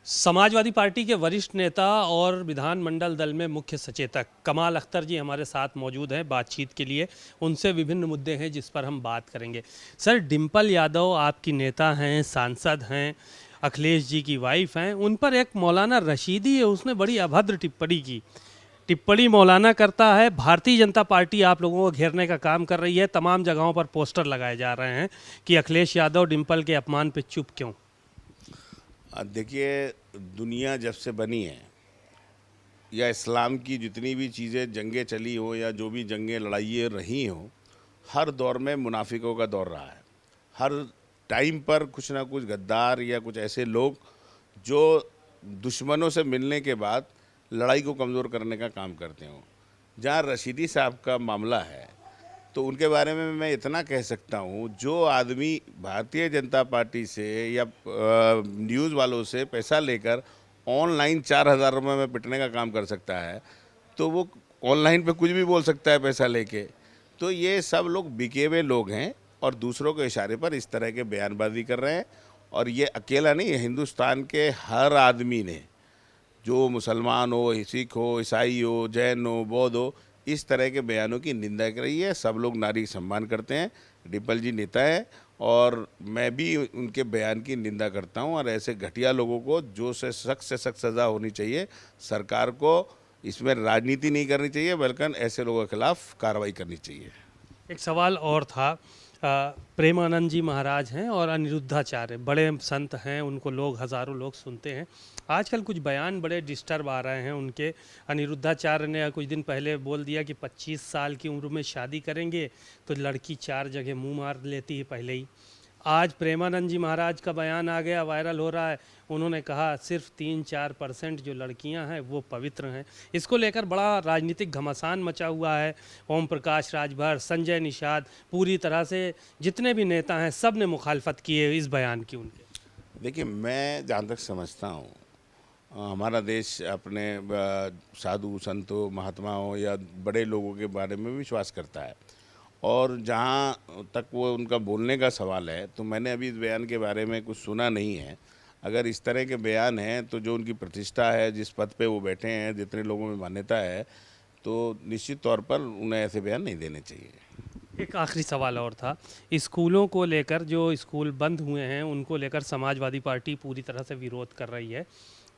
Samajwadi party के वरिष्ठ नेता और विधानमंडल दल में मुख्य सचेतक कमाल अख्तर जी हमारे साथ मौजूद हैं बातचीत के लिए। उनसे विभिन्न मुद्दे हैं जिस पर हम बात करेंगे। सर, डिम्पल यादव आपकी नेता हैं, सांसद हैं, अखिलेश जी की वाइफ हैं। उन पर एक मौलाना रशीदी है, उसने बड़ी अभद्र टिप्पणी की। टिप्पणी मौलाना करता है, भारतीय जनता पार्टी आप लोगों को घेरने का काम कर रही है। तमाम जगहों पर पोस्टर लगाए जा रहे हैं कि अखिलेश यादव डिम्पल के अपमान पे चुप क्यों। देखिए, दुनिया जब से बनी है या इस्लाम की जितनी भी चीज़ें जंगें चली हो या जो भी जंगें लड़ाइयाँ रही हों, हर दौर में मुनाफिकों का दौर रहा है। हर टाइम पर कुछ ना कुछ गद्दार या कुछ ऐसे लोग जो दुश्मनों से मिलने के बाद लड़ाई को कमज़ोर करने का काम करते हों। जहाँ रशीदी साहब का मामला है तो उनके बारे में मैं इतना कह सकता हूँ, जो आदमी भारतीय जनता पार्टी से या न्यूज़ वालों से पैसा लेकर ऑनलाइन 4,000 रुपये में पिटने का काम कर सकता है, तो वो ऑनलाइन पे कुछ भी बोल सकता है पैसा लेके। तो ये सब लोग बिके हुए लोग हैं और दूसरों के इशारे पर इस तरह के बयानबाजी कर रहे हैं। और ये अकेला नहीं है, हिंदुस्तान के हर आदमी ने, जो मुसलमान हो, सिख हो, ईसाई हो, जैन हो, बौद्ध हो, इस तरह के बयानों की निंदा कर रही है। सब लोग नारी सम्मान करते हैं। डिम्पल जी नेता है और मैं भी उनके बयान की निंदा करता हूं। और ऐसे घटिया लोगों को जो से सख्त सज़ा होनी चाहिए। सरकार को इसमें राजनीति नहीं करनी चाहिए, बल्कि ऐसे लोगों के खिलाफ कार्रवाई करनी चाहिए। एक सवाल और था। प्रेमानंद जी महाराज हैं और अनिरुद्धाचार्य बड़े संत हैं, उनको लोग हज़ारों लोग सुनते हैं। आजकल कुछ बयान बड़े डिस्टर्ब आ रहे हैं उनके। अनिरुद्धाचार्य ने कुछ दिन पहले बोल दिया कि 25 साल की उम्र में शादी करेंगे तो लड़की 4 जगह मुंह मार लेती है पहले ही। आज प्रेमानंद जी महाराज का बयान आ गया, वायरल हो रहा है। उन्होंने कहा सिर्फ 3-4% जो लड़कियां हैं वो पवित्र हैं। इसको लेकर बड़ा राजनीतिक घमासान मचा हुआ है। ओम प्रकाश राजभर, संजय निषाद, पूरी तरह से जितने भी नेता हैं सब ने मुखालफत की है इस बयान की उनके। देखिए, मैं जहाँ तक समझता हूँ, हमारा देश अपने साधु संतों, महात्माओं या बड़े लोगों के बारे में विश्वास करता है। और जहाँ तक वो उनका बोलने का सवाल है, तो मैंने अभी इस बयान के बारे में कुछ सुना नहीं है। अगर इस तरह के बयान हैं तो जो उनकी प्रतिष्ठा है, जिस पद पे वो बैठे हैं, जितने लोगों में मान्यता है, तो निश्चित तौर पर उन्हें ऐसे बयान नहीं देने चाहिए। एक आखिरी सवाल और था। स्कूलों को लेकर, जो स्कूल बंद हुए हैं उनको लेकर समाजवादी पार्टी पूरी तरह से विरोध कर रही है।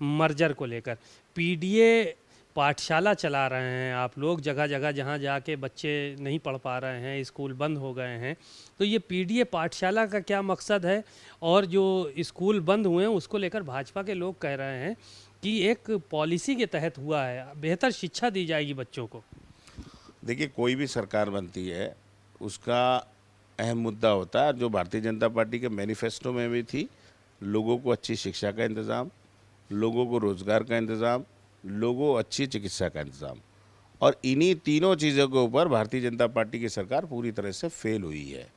मर्जर को लेकर पीडीए पाठशाला चला रहे हैं आप लोग, जगह जगह जहाँ जाके बच्चे नहीं पढ़ पा रहे हैं, स्कूल बंद हो गए हैं। तो ये पीडीए पाठशाला का क्या मकसद है? और जो स्कूल बंद हुए हैं उसको लेकर भाजपा के लोग कह रहे हैं कि एक पॉलिसी के तहत हुआ है, बेहतर शिक्षा दी जाएगी बच्चों को। देखिए, कोई भी सरकार बनती है उसका अहम मुद्दा होता है, जो भारतीय जनता पार्टी के मैनिफेस्टो में भी थी। लोगों को अच्छी शिक्षा का इंतज़ाम, लोगों को रोज़गार का इंतज़ाम, लोगों को अच्छी चिकित्सा का इंतज़ाम। और इन्हीं तीनों चीज़ों के ऊपर भारतीय जनता पार्टी की सरकार पूरी तरह से फेल हुई है।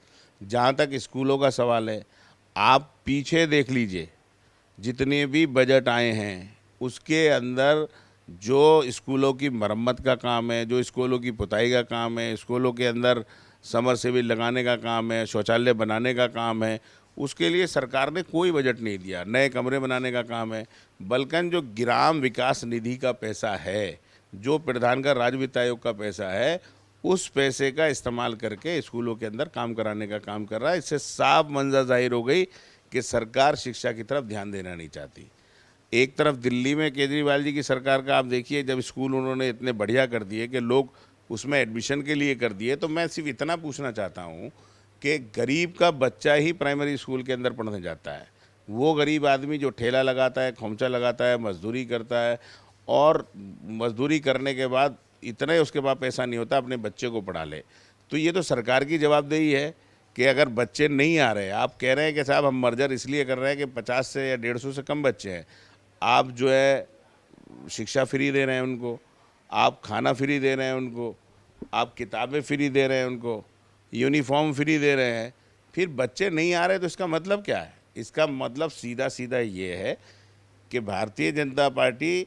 जहाँ तक स्कूलों का सवाल है, आप पीछे देख लीजिए, जितने भी बजट आए हैं उसके अंदर जो स्कूलों की मरम्मत का काम है, जो स्कूलों की पुताई का काम है, स्कूलों के अंदर समर सेविल लगाने का काम है, शौचालय बनाने का काम है, उसके लिए सरकार ने कोई बजट नहीं दिया। नए कमरे बनाने का काम है, बल्कि जो ग्राम विकास निधि का पैसा है, जो प्रधान का राज्य वित्त आयोग का पैसा है, उस पैसे का इस्तेमाल करके स्कूलों के अंदर काम कराने का काम कर रहा है। इससे साफ मंजर जाहिर हो गई कि सरकार शिक्षा की तरफ ध्यान देना नहीं चाहती। एक तरफ दिल्ली में केजरीवाल जी की सरकार का आप देखिए, जब स्कूल उन्होंने इतने बढ़िया कर दिए कि लोग उसमें एडमिशन के लिए कर दिए। तो मैं सिर्फ इतना पूछना चाहता हूँ कि गरीब का बच्चा ही प्राइमरी स्कूल के अंदर पढ़ने जाता है। वो गरीब आदमी जो ठेला लगाता है, खोमचा लगाता है, मजदूरी करता है, और मजदूरी करने के बाद इतना ही उसके पास पैसा नहीं होता अपने बच्चे को पढ़ा ले। तो ये तो सरकार की जवाबदेही है कि अगर बच्चे नहीं आ रहे, आप कह रहे हैं कि साहब हम मर्जर इसलिए कर रहे हैं कि 50 से या 150 से कम बच्चे हैं, आप जो है शिक्षा फ्री दे रहे हैं उनको, आप खाना फ्री दे रहे हैं उनको, आप किताबें फ्री दे रहे हैं उनको, यूनिफॉर्म फ्री दे रहे हैं, फिर बच्चे नहीं आ रहे, तो इसका मतलब क्या है? इसका मतलब सीधा सीधा ये है कि भारतीय जनता पार्टी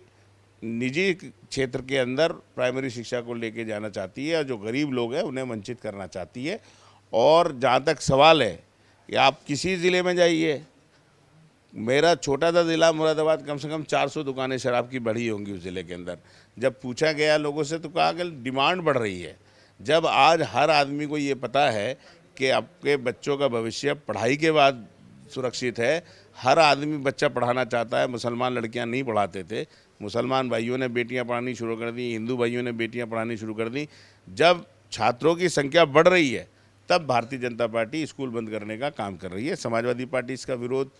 निजी क्षेत्र के अंदर प्राइमरी शिक्षा को लेके जाना चाहती है और जो गरीब लोग हैं उन्हें वंचित करना चाहती है। और जहाँ तक सवाल है कि आप किसी ज़िले में जाइए, मेरा छोटा सा ज़िला मुरादाबाद, कम से कम 400 दुकानें शराब की बढ़ी होंगी उस ज़िले के अंदर। जब पूछा गया लोगों से तो कहा कि डिमांड बढ़ रही है। जब आज हर आदमी को ये पता है कि आपके बच्चों का भविष्य पढ़ाई के बाद सुरक्षित है, हर आदमी बच्चा पढ़ाना चाहता है। मुसलमान लड़कियां नहीं पढ़ाते थे, मुसलमान भाइयों ने बेटियां पढ़ानी शुरू कर दी, हिंदू भाइयों ने बेटियां पढ़ानी शुरू कर दी। जब छात्रों की संख्या बढ़ रही है तब भारतीय जनता पार्टी स्कूल बंद करने का काम कर रही है। समाजवादी पार्टी इसका विरोध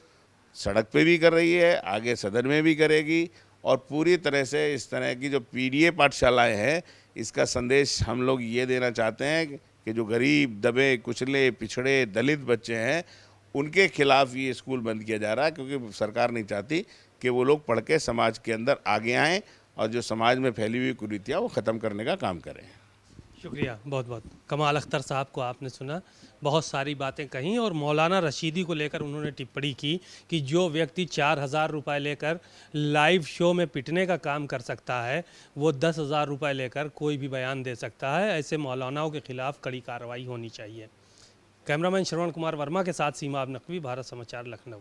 सड़क पे भी कर रही है, आगे सदन में भी करेगी, और पूरी तरह से इस तरह की जो पीडीए पाठशालाएं हैं, इसका संदेश हम लोग ये देना चाहते हैं कि जो गरीब, दबे, कुचले, पिछड़े, दलित बच्चे हैं, उनके खिलाफ ये स्कूल बंद किया जा रहा है, क्योंकि सरकार नहीं चाहती कि वो लोग पढ़ के समाज के अंदर आगे आएँ और जो समाज में फैली हुई कुरीतियाँ वो ख़त्म करने का काम करें। शुक्रिया बहुत बहुत। कमाल अख्तर साहब को आपने सुना, बहुत सारी बातें कहीं, और मौलाना रशीदी को लेकर उन्होंने टिप्पणी की कि जो व्यक्ति 4,000 रुपये लेकर लाइव शो में पिटने का काम कर सकता है, वो 10,000 रुपये लेकर कोई भी बयान दे सकता है। ऐसे मौलानाओं के खिलाफ कड़ी कार्रवाई होनी चाहिए। कैमरामैन श्रवण कुमार वर्मा के साथ सीमा नकवी, भारत समाचार, लखनऊ।